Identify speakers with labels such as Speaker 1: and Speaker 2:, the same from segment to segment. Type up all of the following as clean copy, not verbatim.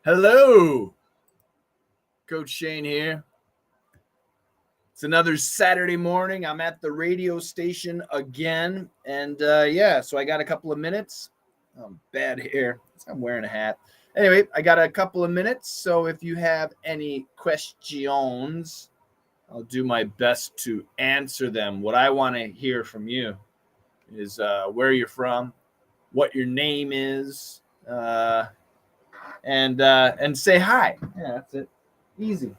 Speaker 1: Hello, Coach Shane here. It's another Saturday morning. I'm at the radio station again. And so I got a couple of minutes. Bad hair. I'm wearing a hat. Anyway, I got a couple of minutes. So if you have any questions, I'll do my best to answer them. What I want to hear from you is where you're from, what your name is, and say hi. Yeah, that's it. Easy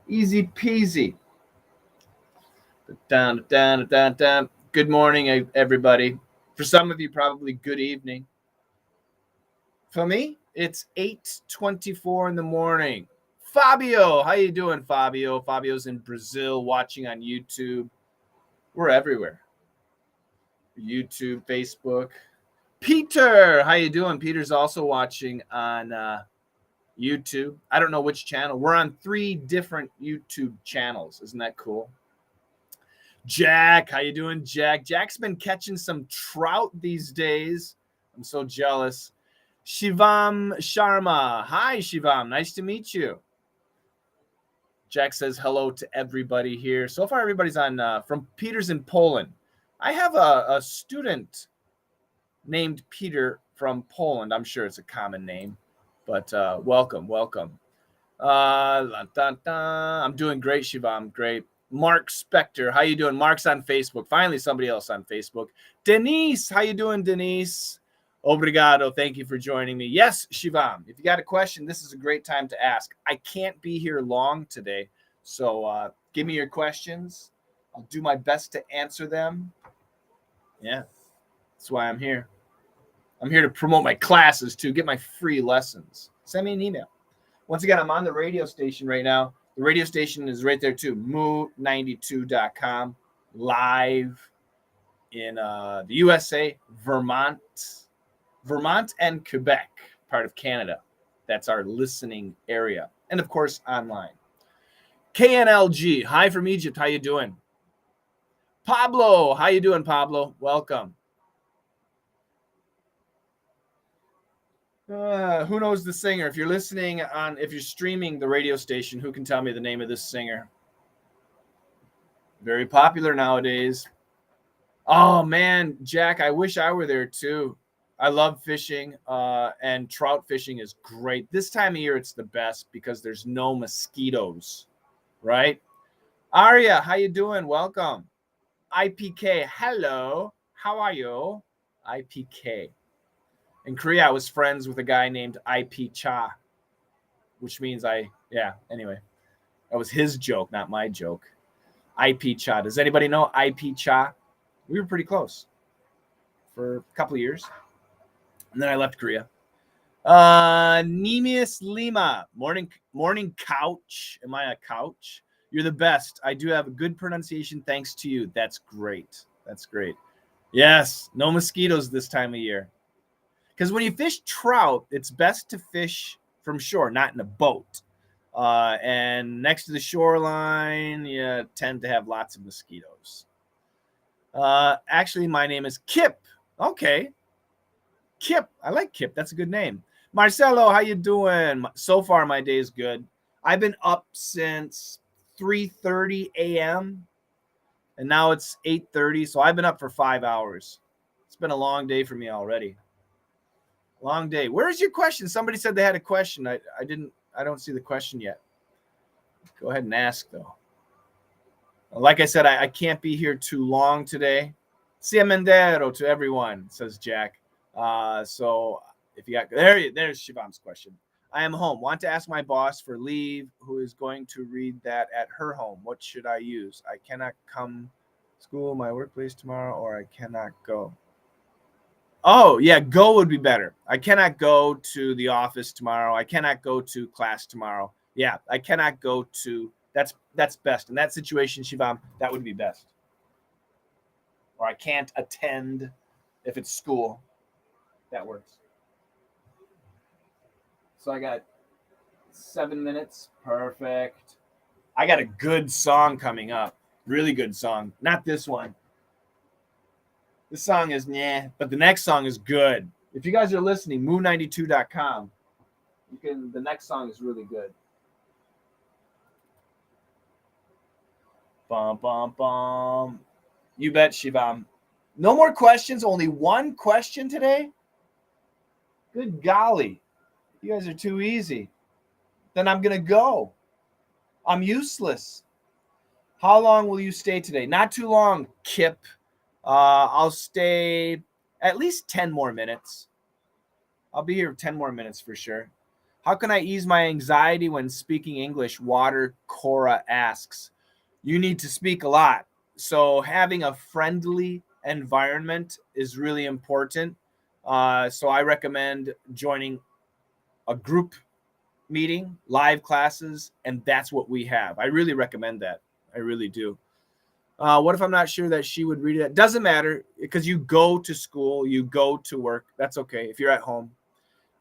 Speaker 1: peasy. Down. Good morning, everybody. For some of you, probably good evening. For me, it's 8:24 in the morning. Fabio, how you doing, Fabio? Fabio's in Brazil, watching on YouTube. We're everywhere. YouTube, Facebook. Peter, how you doing? Peter's also watching on YouTube. I don't know which channel. We're on 3 different YouTube channels. Isn't that cool? Jack, how you doing, Jack? Jack's been catching some trout these days. I'm so jealous. Shivam Sharma. Hi, Shivam. Nice to meet you. Jack says hello to everybody here. So far, everybody's on from Peter's in Poland. I have a student named Peter from Poland. I'm sure it's a common name, but welcome. I'm doing great, Shivam. Great. Mark Spector, how you doing? Mark's on Facebook. Finally, somebody else on Facebook. Denise, how you doing, Denise? Obrigado. Thank you for joining me. Yes, Shivam, if you got a question, this is a great time to ask. I can't be here long today, so give me your questions. I'll do my best to answer them. Yeah, that's why I'm here. I'm here to promote my classes, too. Get my free lessons. Send me an email. Once again, I'm on the radio station right now. The radio station is right there too, moo92.com, live in the USA, Vermont and Quebec, part of Canada. That's our listening area. And of course, online. KNLG, hi from Egypt. How you doing? Pablo, how you doing, Pablo? Welcome. Who knows the singer? If you're streaming the radio station, who can tell me the name of this singer? Very popular nowadays. Oh man, Jack, I wish I were there too. I love fishing, and trout fishing is great. This time of year, it's the best because there's no mosquitoes, right? Arya, how you doing? Welcome. IPK, hello. How are you? IPK. In Korea, I was friends with a guy named IP Cha, which means anyway. That was his joke, not my joke. IP Cha. Does anybody know IP Cha? We were pretty close for a couple of years. And then I left Korea. Nemius Lima. Morning couch. Am I a couch? You're the best. I do have a good pronunciation thanks to you. That's great. Yes, no mosquitoes this time of year. Because when you fish trout, it's best to fish from shore, not in a boat. And next to the shoreline, you tend to have lots of mosquitoes. Actually, my name is Kip. Okay. Kip. I like Kip. That's a good name. Marcelo, how you doing? So far, my day is good. I've been up since 3:30 a.m. and now it's 8:30, so I've been up for 5 hours. It's been a long day for me already. Long day. Where's your question? Somebody said they had a question. I don't see the question yet. Go ahead and ask though. Like I said, I can't be here too long today. Ciamendero to everyone, says Jack. So if you got there's Shivam's question. I am home. Want to ask my boss for leave, who is going to read that at her home. What should I use? I cannot come school, my workplace tomorrow, or I cannot go. Oh, yeah, go would be better. I cannot go to the office tomorrow. I cannot go to class tomorrow. Yeah, I cannot go to that's best. In that situation, Shivam, that would be best. Or I can't attend if it's school. That works. So I got 7 minutes. Perfect. I got a good song coming up. Really good song. Not this one. This song is but the next song is good. If you guys are listening, moo92.com. The next song is really good. Bum, bum, bum. You bet, Shivam. No more questions. Only one question today? Good golly. You guys are too easy. Then I'm going to go. I'm useless. How long will you stay today? Not too long, Kip. I'll stay at least 10 more minutes. I'll be here 10 more minutes for sure. How can I ease my anxiety when speaking English? Water Cora asks. You need to speak a lot. So having a friendly environment is really important. So I recommend joining a group meeting, live classes, and that's what we have. I really recommend that. I really do. What if I'm not sure that she would read it? Doesn't matter because you go to school, you go to work. That's okay if you're at home.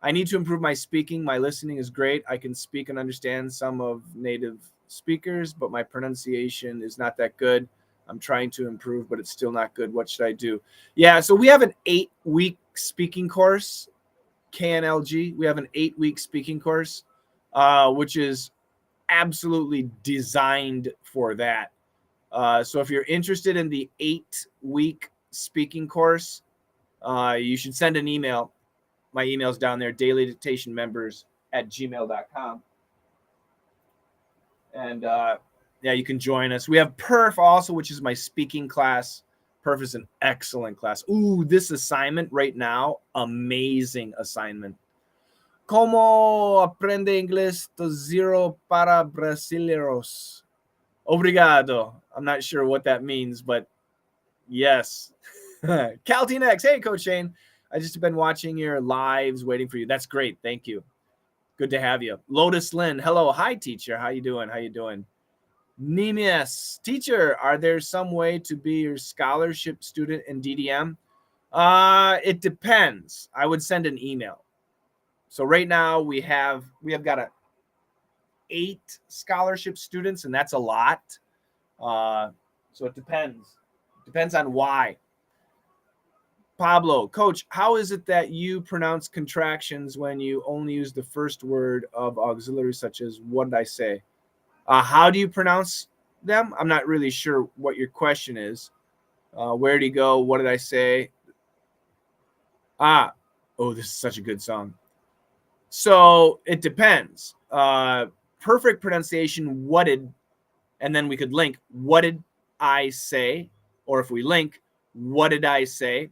Speaker 1: I need to improve my speaking. My listening is great. I can speak and understand some of native speakers, but my pronunciation is not that good. I'm trying to improve, but it's still not good. What should I do? Yeah, so we have an 8-week speaking course, KNLG. We have an 8-week speaking course, which is absolutely designed for that. So if you're interested in the 8-week speaking course, you should send an email. My email's down there, dailydictationmembers@gmail.com. And yeah, you can join us. We have Perf also, which is my speaking class. Perf is an excellent class. Ooh, this assignment right now, amazing assignment. ¿Cómo aprende inglés do zero para brasileiros? Obrigado. I'm not sure what that means, but yes. CalTNX. Hey, Coach Shane. I just been watching your lives, waiting for you. That's great. Thank you. Good to have you. Lotus Lynn. Hello. Hi, teacher. How you doing? How you doing? Nemius. Teacher, are there some way to be your scholarship student in DDM? It depends. I would send an email. So right now we have got 8 scholarship students, and that's a lot. So it depends. Depends on why. Pablo, Coach, how is it that you pronounce contractions when you only use the first word of auxiliary, such as what did I say? How do you pronounce them? I'm not really sure what your question is. Where did he go? What did I say? Oh, this is such a good song. So it depends. Perfect pronunciation, what did, and then we could link, what did I say? Or if we link, what did I say?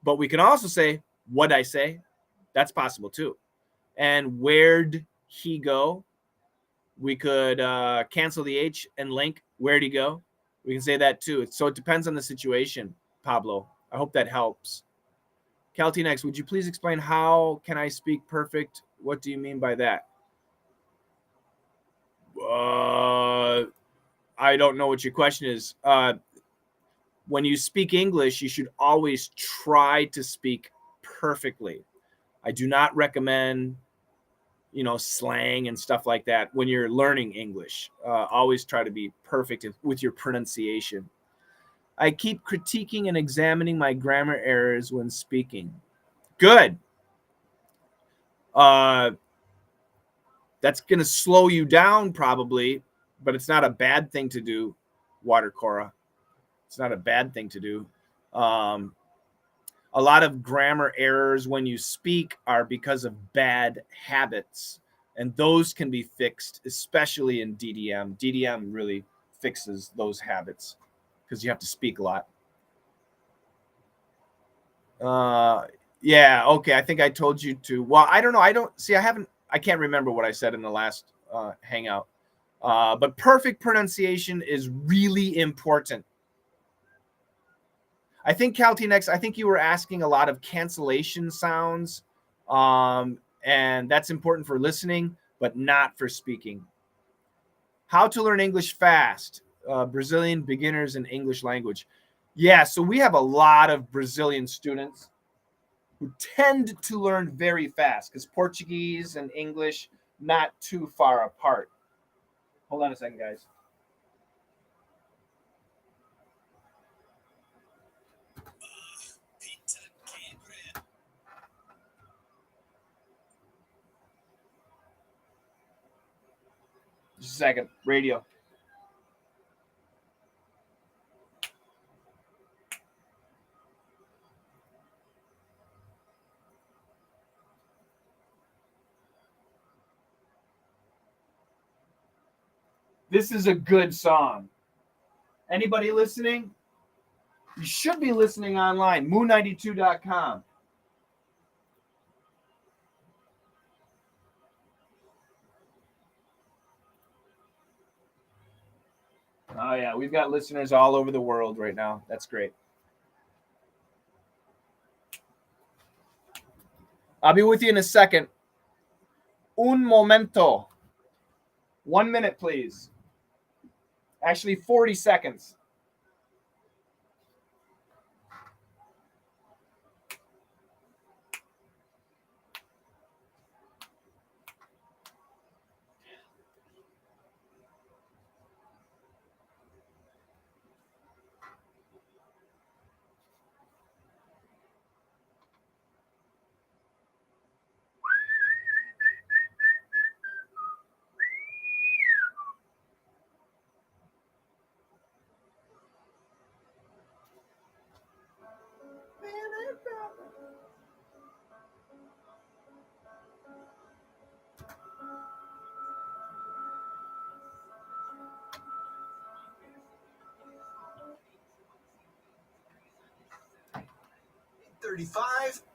Speaker 1: But we can also say, what'd I say? That's possible too. And where'd he go? We could cancel the H and link, where'd he go? We can say that too. So it depends on the situation, Pablo. I hope that helps. CalTNX, would you please explain how can I speak perfect? What do you mean by that? I don't know what your question is. When you speak English, you should always try to speak perfectly. I do not recommend, slang and stuff like that when you're learning English. Always try to be perfect with your pronunciation. I keep critiquing and examining my grammar errors when speaking. Good. That's going to slow you down probably, but it's not a bad thing to do, Water Cora. It's not a bad thing to do. A lot of grammar errors when you speak are because of bad habits, and those can be fixed, especially in DDM. DDM really fixes those habits because you have to speak a lot. Yeah, okay. I think I told you to. Well, I don't know. I can't remember what I said in the last hangout. But perfect pronunciation is really important. I think CalTNX, I think you were asking a lot of cancellation sounds, and that's important for listening, but not for speaking. How to learn English fast, Brazilian beginners in English language. Yeah, so we have a lot of Brazilian students who tend to learn very fast because Portuguese and English not too far apart. Hold on a second, guys. Just a second. Radio. This is a good song. Anybody listening? You should be listening online. Moon92.com. Oh, yeah. We've got listeners all over the world right now. That's great. I'll be with you in a second. Un momento. 1 minute, please. Actually, 40 seconds.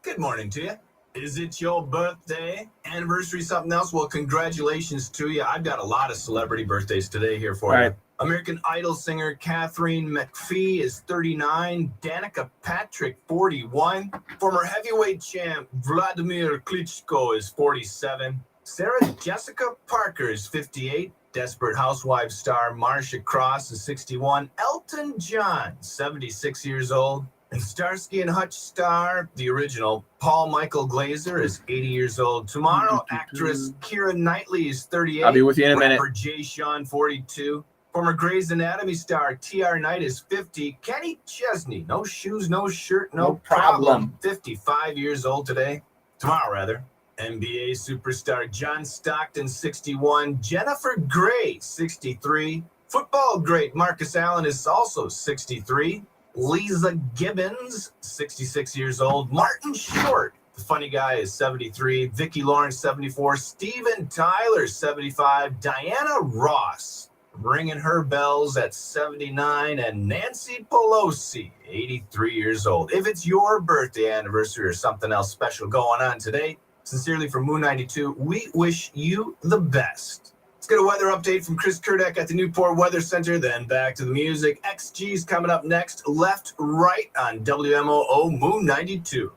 Speaker 2: Good morning to you. Is it your birthday, anniversary, something else? Well, congratulations to you. I've got a lot of celebrity birthdays today here for you. American Idol singer Catherine McPhee is 39. Danica Patrick, 41. Former heavyweight champ Vladimir Klitschko is 47. Sarah Jessica Parker is 58. Desperate Housewives star Marsha Cross is 61. Elton John, 76 years old. And Starsky and Hutch star, the original, Paul Michael Glazer is 80 years old. Tomorrow, actress Keira Knightley is 38.
Speaker 1: I'll be with you in a minute.
Speaker 2: Rapper Jay Sean, 42. Former Grey's Anatomy star T.R. Knight is 50. Kenny Chesney, no shoes, no shirt, no problem. 55 years old today. Tomorrow, rather. NBA superstar John Stockton, 61. Jennifer Grey, 63. Football great Marcus Allen is also 63. Lisa Gibbons, 66 years old. Martin Short, the funny guy, is 73. Vicki Lawrence, 74. Steven Tyler, 75. Diana Ross, ringing her bells at 79. And Nancy Pelosi, 83 years old. If it's your birthday anniversary or something else special going on today, sincerely from Moon 92, we wish you the best. Let's get a weather update from Chris Kurdek at the Newport Weather Center, then back to the music. XG's coming up next, left, right on WMOO Moon 92.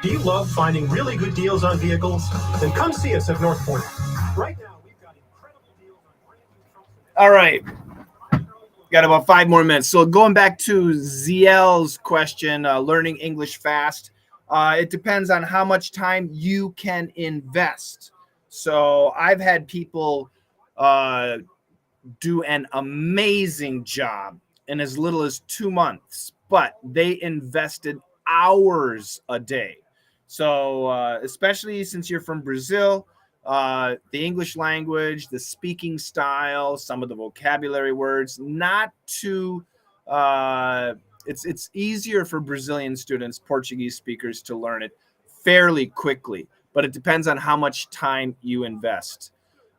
Speaker 3: Do you love finding really good deals on vehicles? Then come see us at North Point. Right now, we've got incredible deals on brand new trucks.
Speaker 1: All right. Got about 5 more minutes. So going back to ZL's question, learning English fast, it depends on how much time you can invest. So I've had people do an amazing job in as little as 2 months, but they invested hours a day. So especially since you're from Brazil, the English language, the speaking style, some of the vocabulary words, not too it's easier for Brazilian students, Portuguese speakers, to learn it fairly quickly. But it depends on how much time you invest.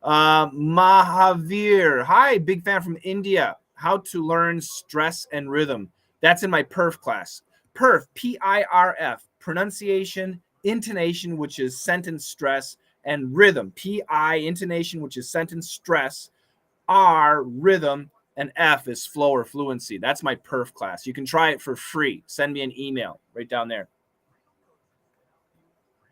Speaker 1: Mahavir, hi, big fan from India. How to learn stress and rhythm. That's in my PERF class. PERF, P-I-R-F, pronunciation, intonation, which is sentence stress, and rhythm, P-I, intonation, which is sentence stress, R, rhythm, and F is flow or fluency. That's my PERF class. You can try it for free. Send me an email right down there.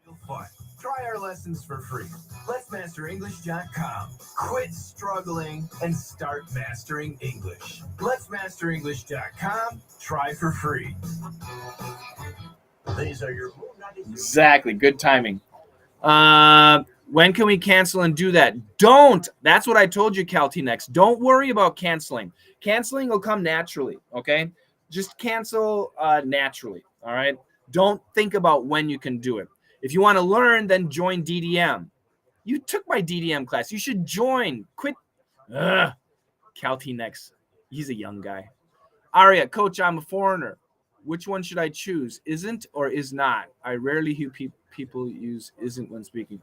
Speaker 2: Real fun. Try our lessons for free. Let'sMasterEnglish.com. Quit struggling and start mastering English. Let'sMasterEnglish.com. Try for free. These are your
Speaker 1: Exactly. Good timing. When can we cancel and do that? Don't. That's what I told you, CalTNext. Don't worry about canceling. Canceling will come naturally, okay? Just cancel naturally, all right? Don't think about when you can do it. If you want to learn, then join DDM. You took my DDM class. You should join. Quit. Ugh. Calty next. He's a young guy. Aria, coach, I'm a foreigner. Which one should I choose? Isn't or is not? I rarely hear people use isn't when speaking.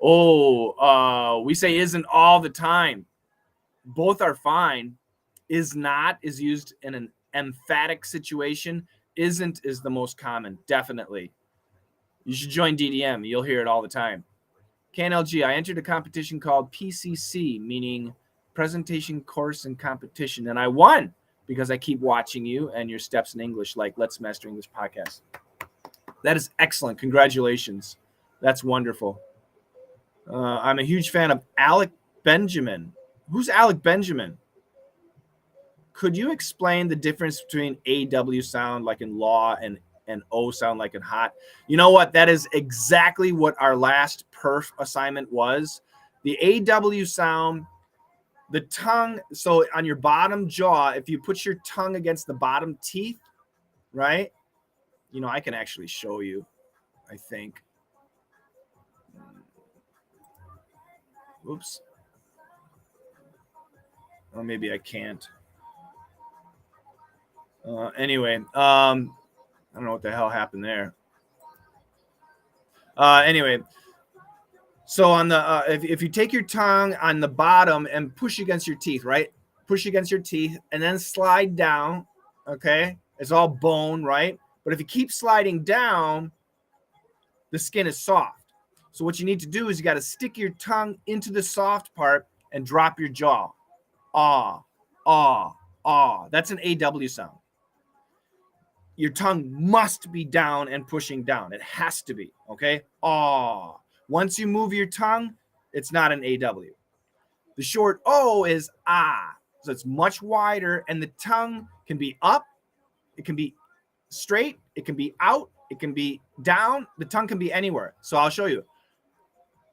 Speaker 1: We say isn't all the time. Both are fine. Is not is used in an emphatic situation. Isn't is the most common, definitely. You should join DDM. You'll hear it all the time. KNLG, I entered a competition called PCC, meaning Presentation Course and Competition, and I won because I keep watching you and your steps in English, like Let's Master English podcast. That is excellent. Congratulations. That's wonderful. I'm a huge fan of Alec Benjamin. Who's Alec Benjamin? Could you explain the difference between AW sound like in law and O sound like in hot? You know what? That is exactly what our last perf assignment was. The AW sound, the tongue, so on your bottom jaw, if you put your tongue against the bottom teeth, right? You know, I can actually show you, I think. Oops. Or maybe I can't. Anyway, I don't know what the hell happened there. Anyway, so on the if you take your tongue on the bottom and push against your teeth, right? Push against your teeth and then slide down. Okay, it's all bone, right? But if you keep sliding down, the skin is soft. So what you need to do is you got to stick your tongue into the soft part and drop your jaw. Ah, ah, ah. That's an AW sound. Your tongue must be down and pushing down. It has to be, okay? Ah. Once you move your tongue, it's not an AW. The short O is ah. So it's much wider, and the tongue can be up, it can be straight, it can be out, it can be down. The tongue can be anywhere. So I'll show you.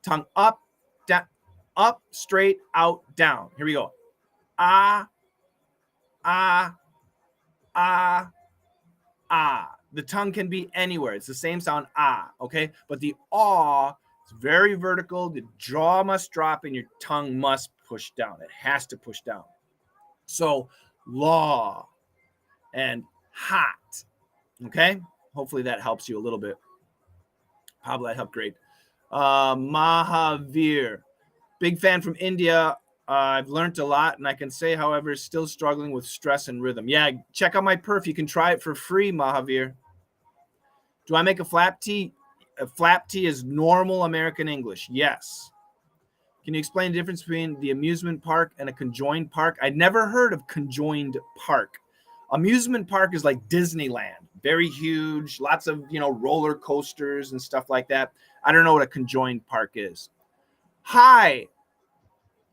Speaker 1: Tongue up, down, up, straight, out, down. Here we go. Ah, ah, ah, ah. The tongue can be anywhere. It's the same sound, ah, okay? But the ah is very vertical. The jaw must drop and your tongue must push down. It has to push down. So law and hot, okay? Hopefully that helps you a little bit. Pablo, that helped great. Mahavir, big fan from India. I've learned a lot, and I can say, however, still struggling with stress and rhythm. Yeah, check out my perf. You can try it for free, Mahavir. Do I make a flap T? A flap T is normal American English. Yes. Can you explain the difference between the amusement park and a conjoined park? I'd never heard of conjoined park. Amusement park is like Disneyland, very huge, lots of, roller coasters and stuff like that. I don't know what a conjoined park is. Hi,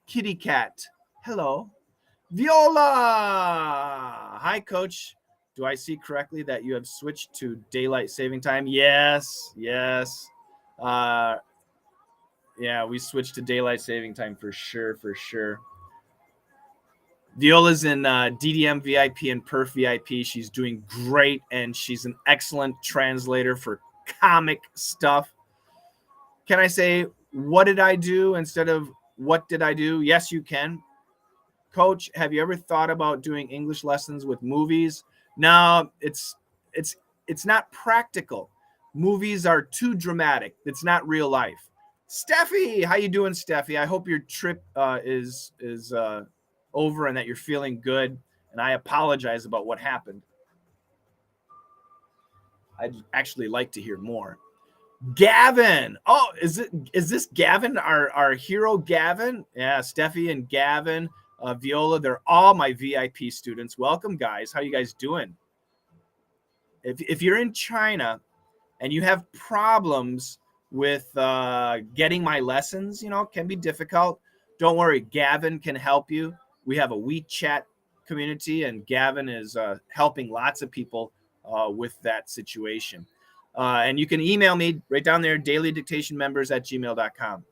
Speaker 1: kitty cat. Hello. Viola. Hi, coach. Do I see correctly that you have switched to daylight saving time? Yes. Yeah, we switched to daylight saving time for sure. Viola's in DDM VIP and Perf VIP. She's doing great, and she's an excellent translator for comic stuff. Can I say, what did I do instead of what did I do? Yes, you can. Coach, have you ever thought about doing English lessons with movies? No, it's not practical. Movies are too dramatic. It's not real life. Steffi, how you doing, Steffi? I hope your trip is over and that you're feeling good. And I apologize about what happened. I'd actually like to hear more. Gavin. Oh, is this Gavin, our hero Gavin? Yeah, Steffi and Gavin, Viola, they're all my VIP students. Welcome, guys. How you guys doing? If you're in China and you have problems with getting my lessons, it can be difficult. Don't worry, Gavin can help you. We have a WeChat community, and Gavin is helping lots of people with that situation. And you can email me right down there, dailydictationmembers@gmail.com.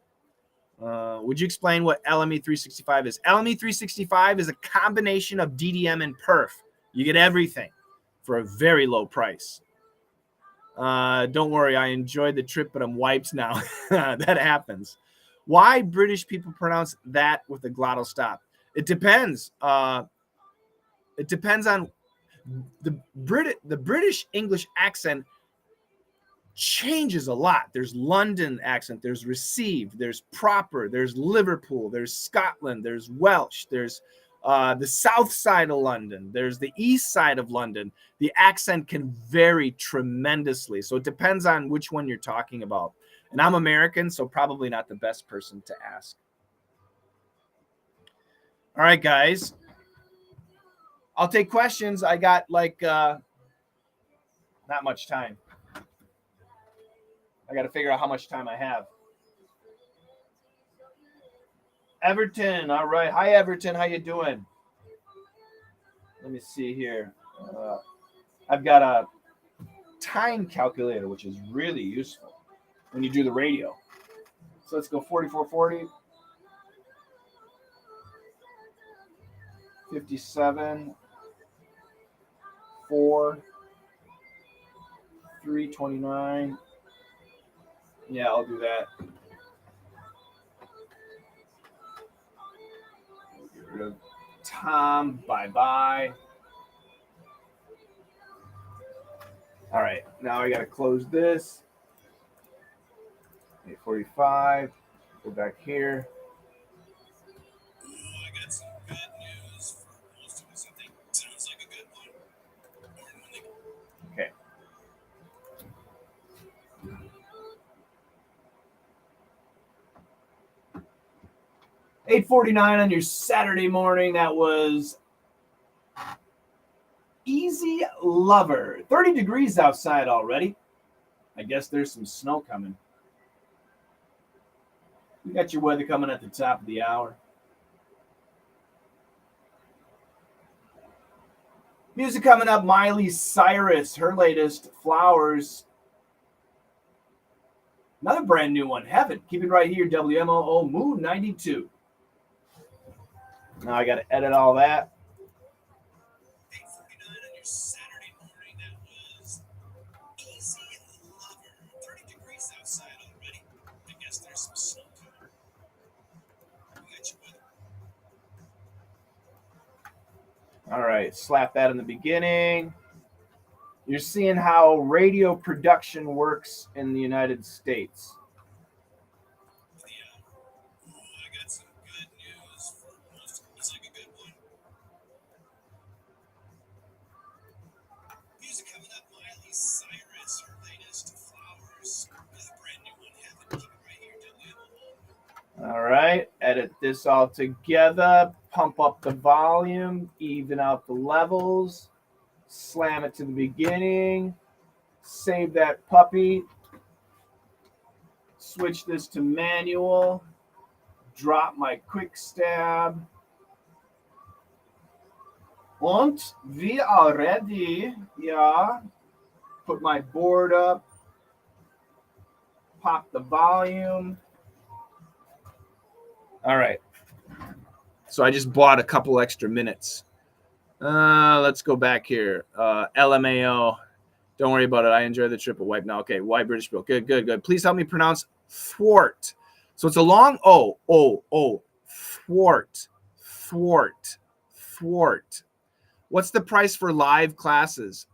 Speaker 1: Would you explain what LME 365 is? LME 365 is a combination of DDM and Perf. You get everything for a very low price. Don't worry, I enjoyed the trip, but I'm wiped now. That happens. Why British people pronounce that with a glottal stop? It depends. It depends on the British English accent changes a lot. There's London accent, there's received, there's proper, there's Liverpool, there's Scotland, there's Welsh, there's the south side of London, there's the east side of London. The accent can vary tremendously. So it depends on which one you're talking about. And I'm American, so probably not the best person to ask. All right, guys. I'll take questions. I got like not much time. I got to figure out how much time I have. Everton. All right. Hi, Everton. How you doing? Let me see here. I've got a time calculator, which is really useful when you do the radio. So let's go 4440. 57. 4. 329. Yeah, I'll do that. Get rid of Tom. Bye-bye. All right, now I got to close this. 8:45. Go back here.
Speaker 2: I got some good news for most of us. I think sounds like a good one.
Speaker 1: Okay. $8:49 on your Saturday morning. That was Easy Lover. 30 degrees outside already. I guess there's some snow coming. We got your weather coming at the top of the hour. Music coming up, Miley Cyrus, her latest, Flowers. Another brand new one, Heaven. Keep it right here, WMOO Moon 92. Now I got to edit all that.
Speaker 2: 8:49 on your Saturday morning. That was Easy Lover. 30 degrees outside already. I guess there's some snow coming. We got your weather.
Speaker 1: All right, slap that in the beginning. You're seeing how radio production works in the United States.
Speaker 2: I got some good news for most of us. Like a good one. Music coming up, Miley Cyrus, her latest, Flowers. Another brand new one, Heaven. Keep it right here, WMOO.
Speaker 1: All right, edit this all together, pump up the volume, even out the levels, slam it to the beginning, save that puppy, switch this to manual, drop my quick stab. Und we are ready. Yeah. Put my board up, pop the volume. All right. So I just bought a couple extra minutes. Let's go back here. LMAO. Don't worry about it. I enjoy the triple wipe now. Okay, white British Bill. Good, good, good. Please help me pronounce thwart. So it's a long O. Thwart. Thwart. Thwart. What's the price for live classes?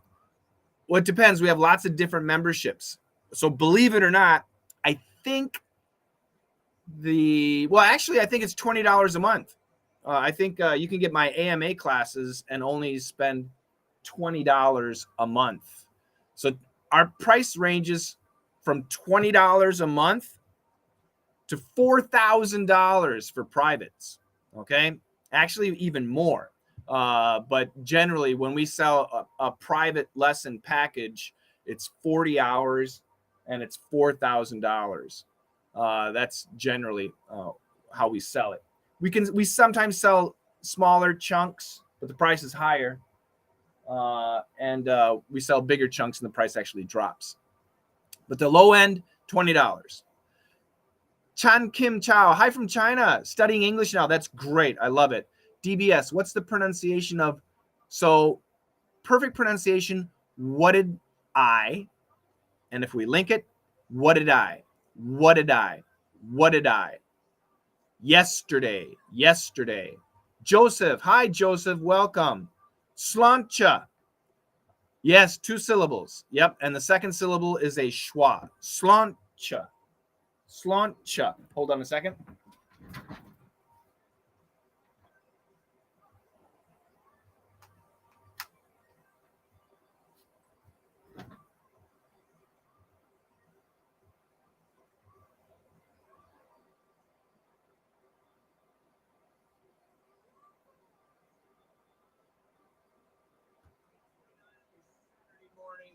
Speaker 1: Well, it depends. We have lots of different memberships. So believe it or not, I think I think it's $20 a month. I think you can get my AMA classes and only spend $20 a month. So our price ranges from $20 a month to $4,000 for privates. Okay, actually even more. But generally, when we sell a private lesson package, it's 40 hours and it's $4,000. That's generally how we sell it. We sometimes sell smaller chunks, but the price is higher. And we sell bigger chunks and the price actually drops. But the low end, $20. Chan Kim Chow, hi from China, studying English now. That's great. I love it. DBS, what's the pronunciation of? So perfect pronunciation, what did I? And if we link it, what did I? What did I? What did I? Yesterday. Joseph. Hi, Joseph. Welcome. Slancha. Yes, 2 syllables. Yep. And the second syllable is a schwa. Slancha. Hold on a second.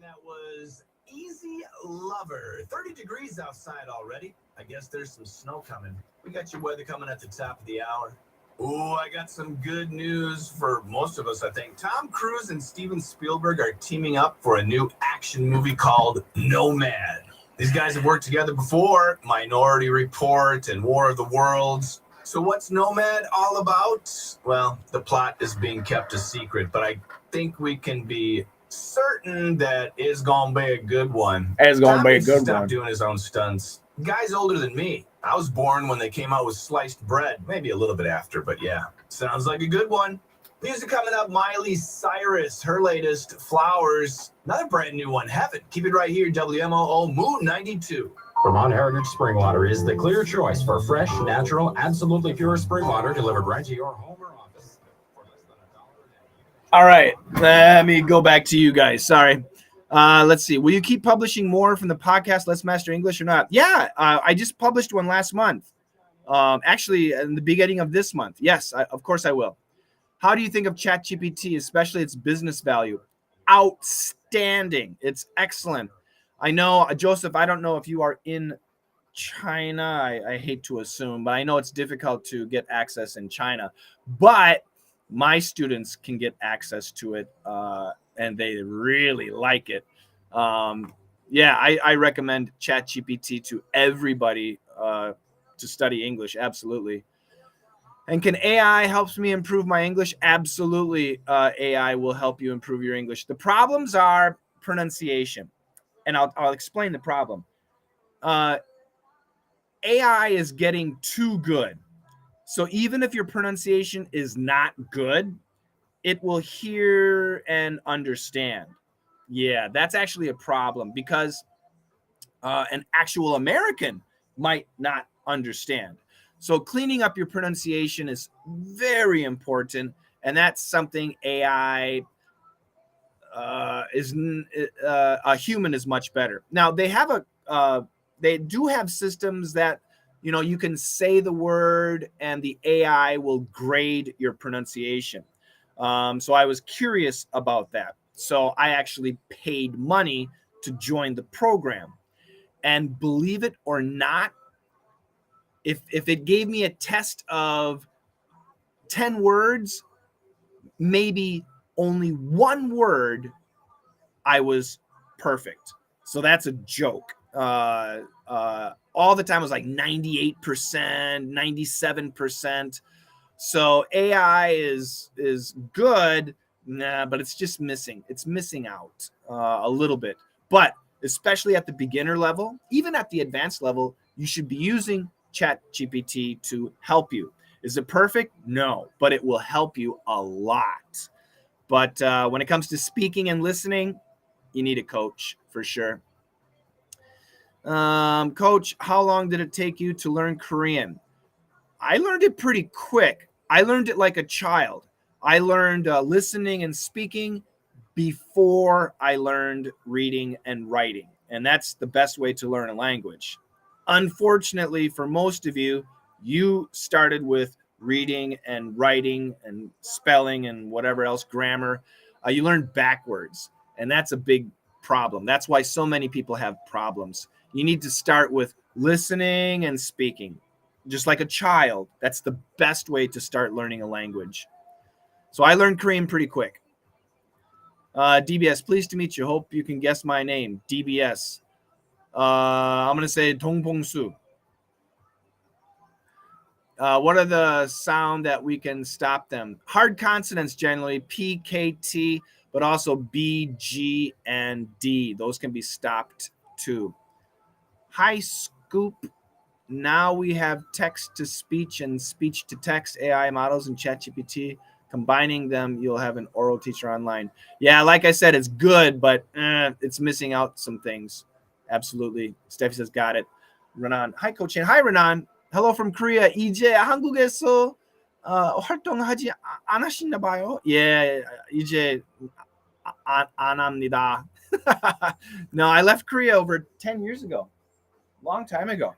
Speaker 2: That was Easy Lover. 30 degrees outside already. I guess there's some snow coming. We got your weather coming at the top of the hour. Oh, I got some good news for most of us, I think. Tom Cruise and Steven Spielberg are teaming up for a new action movie called Nomad. These guys have worked together before, Minority Report and War of the Worlds. So what's Nomad all about? Well, the plot is being kept a secret, but I think we can be certain that it's gonna be a good one. Tom needs to stop doing his own stunts. Guy's older than me. I was born when they came out with sliced bread, maybe a little bit after, but yeah, sounds like a good one. Music coming up, Miley Cyrus, her latest, Flowers, another brand new one, Heaven. Keep it right here, WMOO Moon 92.
Speaker 4: Vermont Heritage Spring Water is the clear choice for fresh, natural, absolutely pure spring water delivered right to your home or office.
Speaker 1: All right, let me go back to you guys. Sorry. Let's see. Will you keep publishing more from the podcast, Let's Master English, or not? Yeah, I just published one last month. Actually, in the beginning of this month. Yes, of course I will. How do you think of ChatGPT, especially its business value? Outstanding. It's excellent. I know, Joseph, I don't know if you are in China. I hate to assume, but I know it's difficult to get access in China. But my students can get access to it, and they really like it. Yeah, I recommend ChatGPT to everybody to study English. Absolutely. And can AI help me improve my English? Absolutely. AI will help you improve your English. The problems are pronunciation, and I'll explain the problem. AI is getting too good. So even if your pronunciation is not good, it will hear and understand. Yeah, that's actually a problem because an actual American might not understand. So cleaning up your pronunciation is very important, and that's something AI a human is much better. Now they do have systems that you can say the word and the AI will grade your pronunciation. So I was curious about that. So I actually paid money to join the program. And believe it or not, if it gave me a test of 10 words, maybe only one word, I was perfect. So that's a joke. All the time was like 98%, 97%. So AI is good, but it's just missing. It's missing out a little bit. But especially at the beginner level, even at the advanced level, you should be using ChatGPT to help you. Is it perfect? No, but it will help you a lot. But when it comes to speaking and listening, you need a coach for sure. Coach, how long did it take you to learn Korean? I learned it pretty quick. I learned it like a child. I learned listening and speaking before I learned reading and writing. And that's the best way to learn a language. Unfortunately, for most of you, you started with reading and writing and spelling and whatever else, grammar. You learned backwards. And that's a big problem. That's why so many people have problems. You need to start with listening and speaking. Just like a child, that's the best way to start learning a language. So I learned Korean pretty quick. DBS, pleased to meet you. Hope you can guess my name. DBS. I'm going to say Dongbong-soo. What are the sound that we can stop them? Hard consonants generally, P, K, T, but also B, G, and D. Those can be stopped too. Hi, Scoop. Now we have text-to-speech and speech-to-text AI models in ChatGPT. Combining them, you'll have an oral teacher online. Yeah, like I said, it's good, but it's missing out some things. Absolutely. Steffi says, got it. Renan. Hi, Coach. Hi, Renan. Hello from Korea. 이제 한국에서 활동하지 않으시나 봐요. 예, 이제 안 합니다. No, I left Korea over 10 years ago. Long time ago.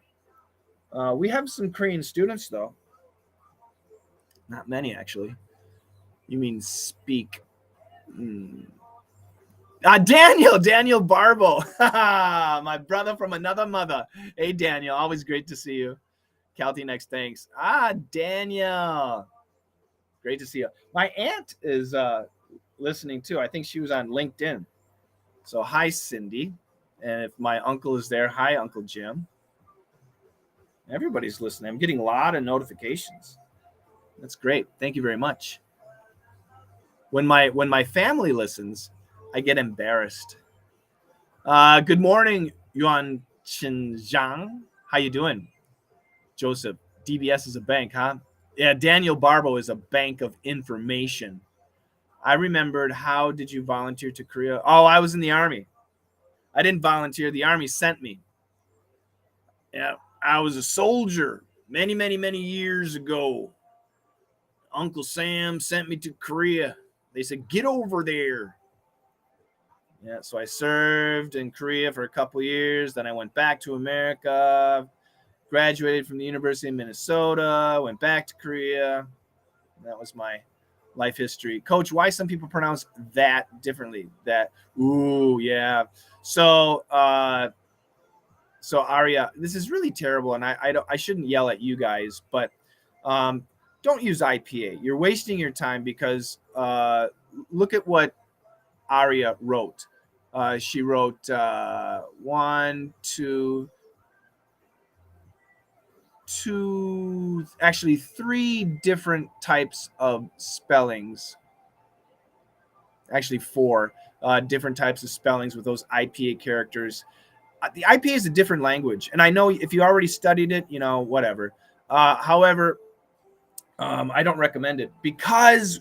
Speaker 1: We have some Korean students, though. Not many, actually. You mean speak. Daniel Barbo. My brother from another mother. Hey, Daniel. Always great to see you. Calty next, thanks. Daniel. Great to see you. My aunt is listening, too. I think she was on LinkedIn. So, hi, Cindy. And if my uncle is there, hi, Uncle Jim. Everybody's listening. I'm getting a lot of notifications. That's great. Thank you very much. When my family listens, I get embarrassed. Good morning, Yuan Xinjiang. How you doing? Joseph, DBS is a bank, huh? Yeah, Daniel Barbo is a bank of information. I remembered, how did you volunteer to Korea? Oh, I was in the Army. I didn't volunteer. The Army sent me. Yeah, I was a soldier many, many, many years ago. Uncle Sam sent me to Korea. They said, get over there. Yeah, so I served in Korea for a couple years. Then I went back to America, graduated from the University of Minnesota, went back to Korea. That was my life history. Coach, why some people pronounce that differently? That, ooh, yeah. So Aria, this is really terrible, and I shouldn't yell at you guys, but don't use IPA. You're wasting your time, because look at what Aria wrote. She wrote 3 different types of spellings. Actually 4 different types of spellings with those IPA characters. The IPA is a different language, and I know if you already studied it, whatever. However, I don't recommend it, because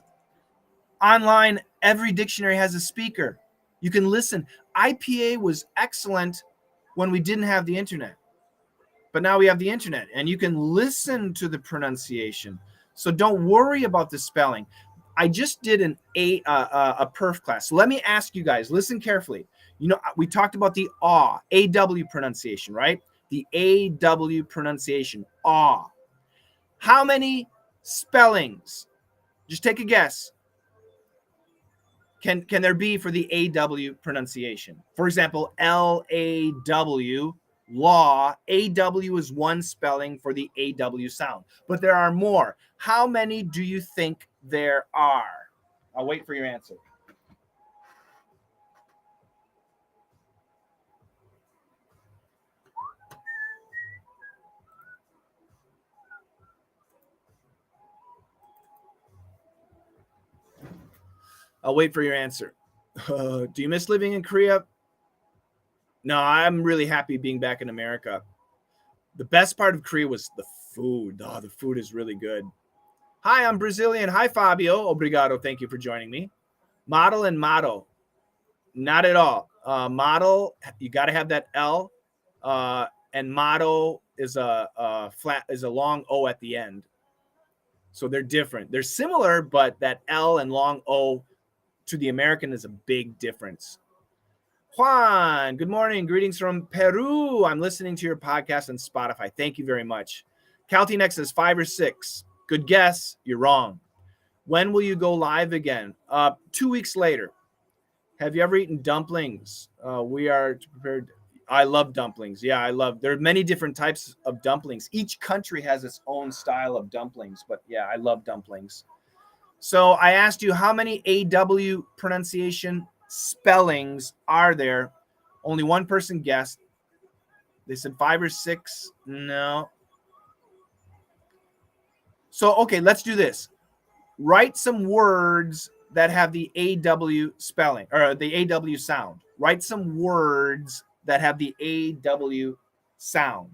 Speaker 1: online, every dictionary has a speaker. You can listen. IPA was excellent when we didn't have the internet, but now we have the internet, and you can listen to the pronunciation. So don't worry about the spelling. I just did a perf class. So let me ask you guys, listen carefully. We talked about the AW pronunciation, right? The AW pronunciation, aw. How many spellings? Just take a guess. Can there be for the AW pronunciation? For example, LAW, law. AW is one spelling for the AW sound, but there are more. How many do you think there are? I'll wait for your answer. I'll wait for your answer. Do you miss living in Korea? No, I'm really happy being back in America. The best part of Korea was the food. Oh, the food is really good. Hi, I'm Brazilian. Hi, Fabio. Obrigado. Thank you for joining me. Model and motto. Not at all. Model, you got to have that L. And motto is a long O at the end. So they're different. They're similar, but that L and long O to the American is a big difference. Juan, good morning. Greetings from Peru. I'm listening to your podcast on Spotify. Thank you very much. Caltinex says 5 or 6. Good guess. You're wrong. When will you go live again? 2 weeks later. Have you ever eaten dumplings? We are prepared. I love dumplings. Yeah, there are many different types of dumplings. Each country has its own style of dumplings, but yeah, I love dumplings. So I asked you, how many AW pronunciation spellings are there? Only one person guessed. They said 5 or 6. No. So, okay, let's do this. Write some words that have the AW spelling, or the AW sound. Write some words that have the AW sound.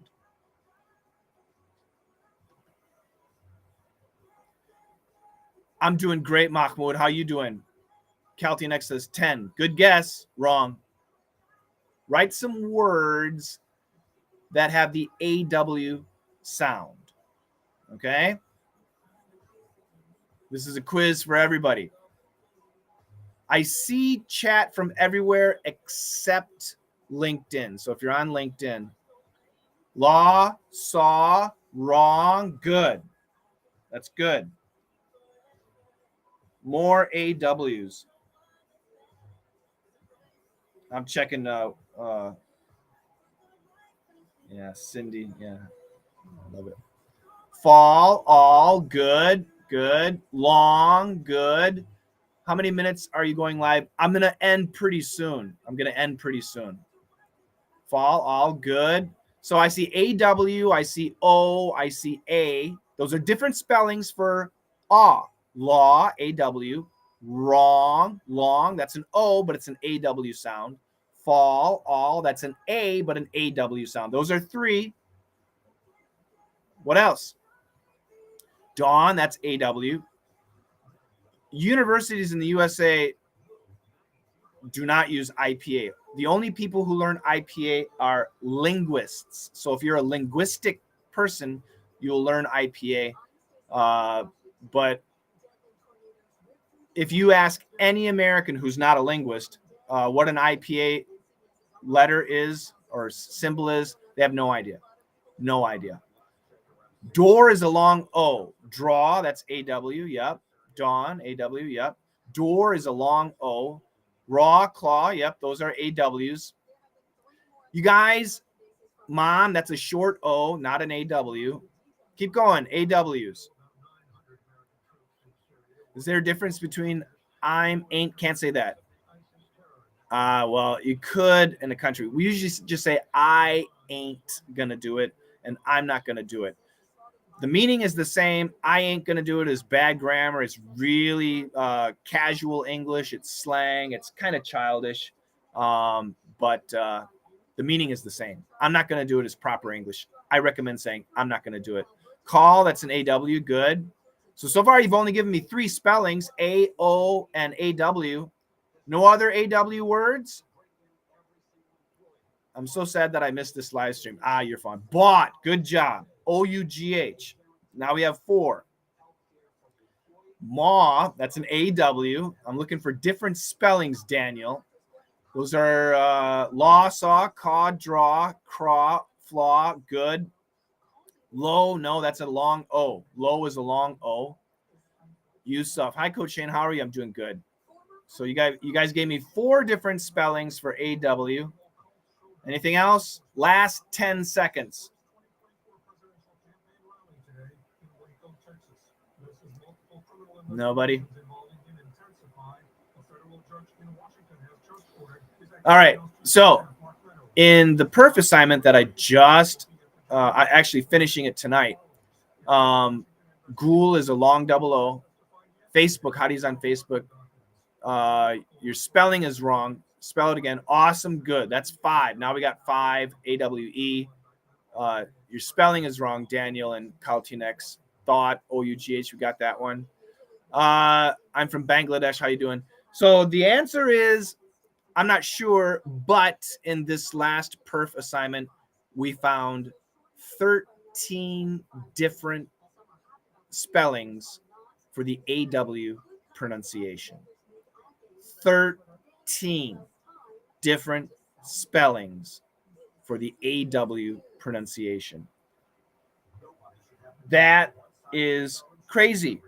Speaker 1: I'm doing great, Mahmoud. How you doing? CalTNX says 10. Good guess. Wrong. Write some words that have the AW sound. Okay? This is a quiz for everybody. I see chat from everywhere except LinkedIn. So if you're on LinkedIn, law, saw, wrong, good. That's good. More AWs. I'm checking. Yeah, Cindy. Yeah, love it. Fall, all, good, good. Long, good. How many minutes are you going live? I'm gonna end pretty soon. Fall, all, good. So I see AW, I see O, I see A. Those are different spellings for aw. Law, AW. Wrong, long, that's an O, but it's an AW sound. Fall, all, that's an A, but an AW sound. Those are 3. What else? Dawn, that's AW. Universities in the USA do not use IPA. The only people who learn IPA are linguists. So if you're a linguistic person, you'll learn IPA. But if you ask any American who's not a linguist what an IPA letter is or symbol is, they have no idea. No idea. Door is a long O. Draw, that's AW, yep. Dawn, AW, yep. Door is a long O. Raw, claw, yep, those are AWs. You guys, mom, that's a short O, not an AW. Keep going, AWs. Is there a difference between I'm, ain't, can't say that? Well, you could in a country. We usually just say I ain't gonna do it and I'm not gonna do it. The meaning is the same. I ain't gonna do it is bad grammar. It's really casual English. It's slang. It's kind of childish, but the meaning is the same. I'm not gonna do it is proper English. I recommend saying I'm not gonna do it. Call, that's an AW. Good. So far you've only given me 3 spellings: A, O, and AW. No other AW words? I'm so sad that I missed this live stream. You're fine. Bought. Good job. OUGH. Now we have 4. Maw, that's an AW. I'm looking for different spellings, Daniel. Those are law, saw, caw, draw, craw, flaw, good. Low, no, that's a long O. Low is a long O. Yusuf. Hi, Coach Shane. How are you? I'm doing good. So you guys gave me 4 different spellings for AW. Anything else? Last 10 seconds. Nobody? All right. So in the perf assignment that I just, I actually finishing it tonight. Ghoul is a long double O. Facebook, Hadi's on Facebook. Your spelling is wrong. Spell it again. Awesome. Good. That's 5. Now we got 5. AWE. Your spelling is wrong, Daniel and CalTNX. Thought, OUGH. We got that one. I'm from Bangladesh. How you doing? So the answer is, I'm not sure, but in this last perf assignment, we found 13 different spellings for the AW pronunciation. 13 different spellings for the AW pronunciation. That is crazy,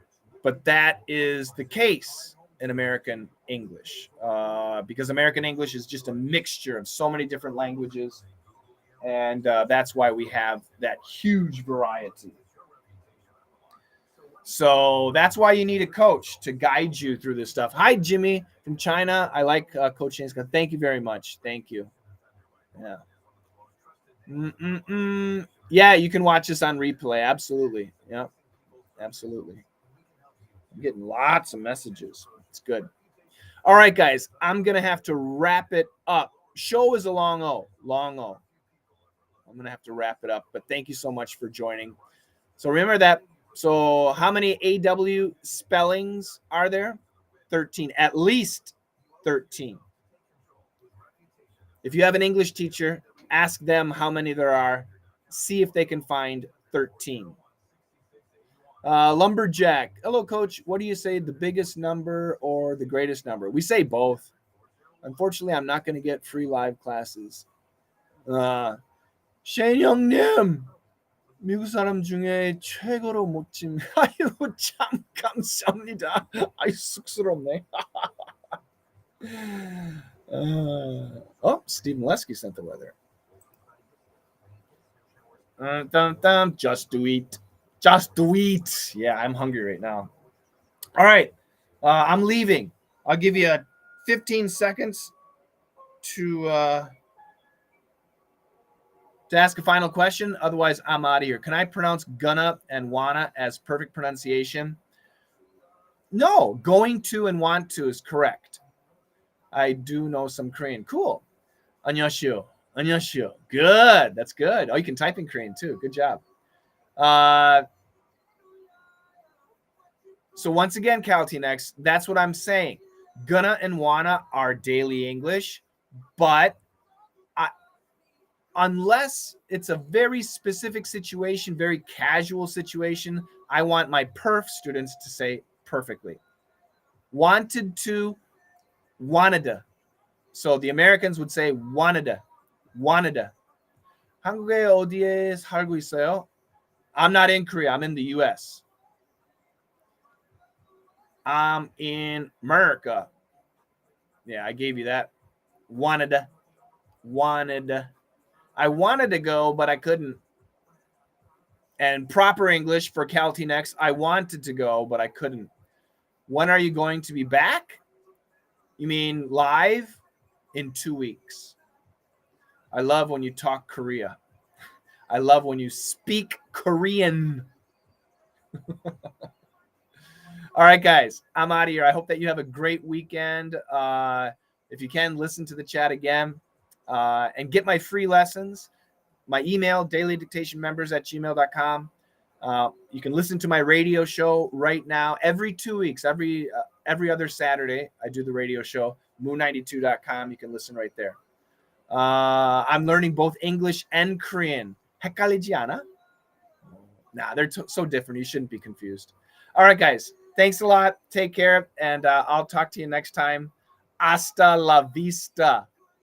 Speaker 1: but that is the case in American English, because American English is just a mixture of so many different languages, and that's why we have that huge variety. So that's why you need a coach to guide you through this stuff. Hi, Jimmy from China. I like Coach Shane's. Thank you very much. Thank you. Yeah. Yeah, you can watch this on replay. Absolutely. Yeah, absolutely. I'm getting lots of messages. It's good. All right, guys. I'm going to have to wrap it up. Show is a long O. Long O. I'm going to have to wrap it up. But thank you so much for joining. So remember that So how many AW spellings are there? 13, at least 13. If you have an English teacher, ask them how many there are. See if they can find 13. Lumberjack. Hello, Coach. What do you say, the biggest number or the greatest number? We say both. Unfortunately, I'm not going to get free live classes. Shane 형님, 미국 사람 중에 최고로 멋짐. 아유, 참 감사합니다. 아유, 쑥스럽네. Steve Molesky sent the weather. Just do it. Just do it. Yeah, I'm hungry right now. All right. I'm leaving. I'll give you 15 seconds to ask a final question. Otherwise, I'm out of here. Can I pronounce gonna and wanna as perfect pronunciation? No, going to and want to is correct. I do know some Korean. Cool. 안녕하세요. 안녕하세요. Good. That's good. Oh, you can type in Korean too. Good job. So once again, CalTNX, that's what I'm saying. Gonna and wanna are daily English, but unless it's a very specific situation, very casual situation, I want my perf students to say perfectly. Wanted to, wanted. So the Americans would say wanted. wanted. 한국에 어디에 살고 있어요? I'm not in Korea. I'm in the U.S. I'm in America. Yeah, I gave you that. Wanted. I wanted to go, but I couldn't. And proper English for CalTNX, I wanted to go, but I couldn't. When are you going to be back? You mean live? In 2 weeks. I love when you talk Korea. I love when you speak Korean. All right, guys, I'm out of here. I hope that you have a great weekend. If you can, listen to the chat again and get my free lessons. My email, dailydictationmembers@gmail.com. You can listen to my radio show right now. Every 2 weeks, every other Saturday, I do the radio show, moon92.com. You can listen right there. I'm learning both English and Korean. 헷갈리지 않아? Nah, they're so different. You shouldn't be confused. All right, guys. Thanks a lot. Take care. And I'll talk to you next time. Hasta la vista.